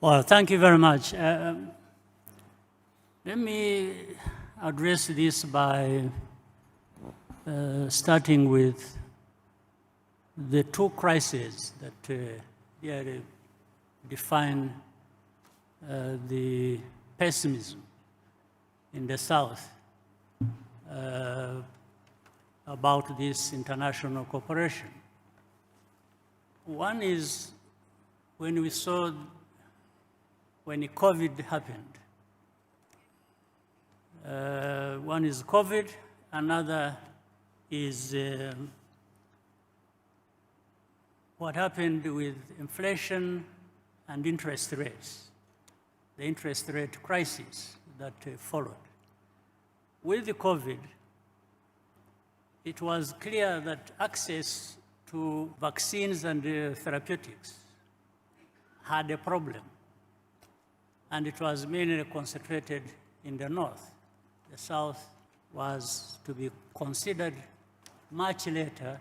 Well, thank you very much. Let me address this by starting with the two crises that really define the pessimism in the South about this international cooperation. One is when COVID happened. One is COVID, another is what happened with inflation and interest rates, the interest rate crisis that followed. With the COVID, it was clear that access to vaccines and therapeutics had a problem, and it was mainly concentrated in the North. The South was to be considered much later,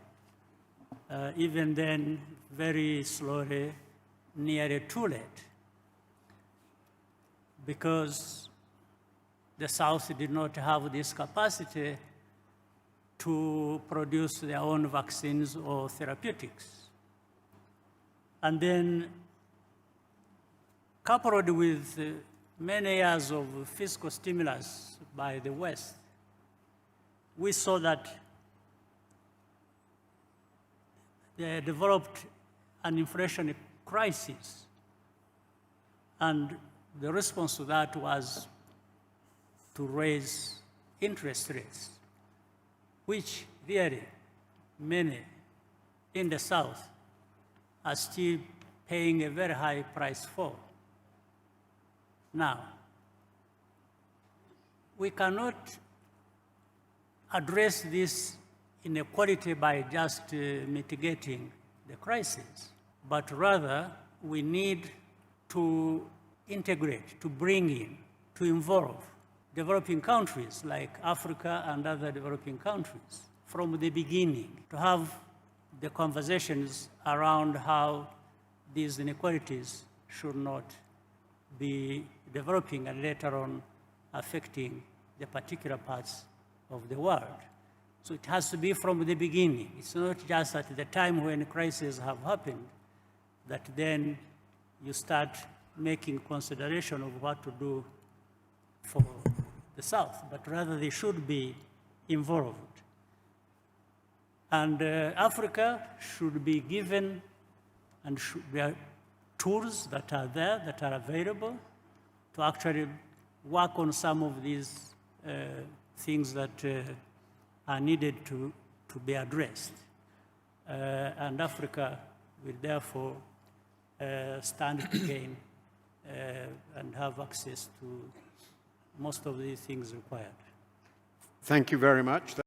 even then very slowly, nearly too late, because the South did not have this capacity to produce their own vaccines or therapeutics. And then, coupled with many years of fiscal stimulus by the West, we saw that they developed an inflation crisis. And the response to that was to raise interest rates, which really many in the South are still paying a very high price for. Now, we cannot address this inequality by just mitigating the crisis, but rather we need to integrate, to bring in, to involve developing countries like Africa and other developing countries from the beginning, to have the conversations around how these inequalities should not be developing and later on affecting the particular parts of the world. So it has to be from the beginning. It's not just at the time when crises have happened that then you start making consideration of what to do for the South, but rather they should be involved. And Africa should be given and there are tools that are there, that are available to actually work on some of these things that are needed to be addressed. And Africa will therefore stand to gain and have access to most of these things required. Thank you very much.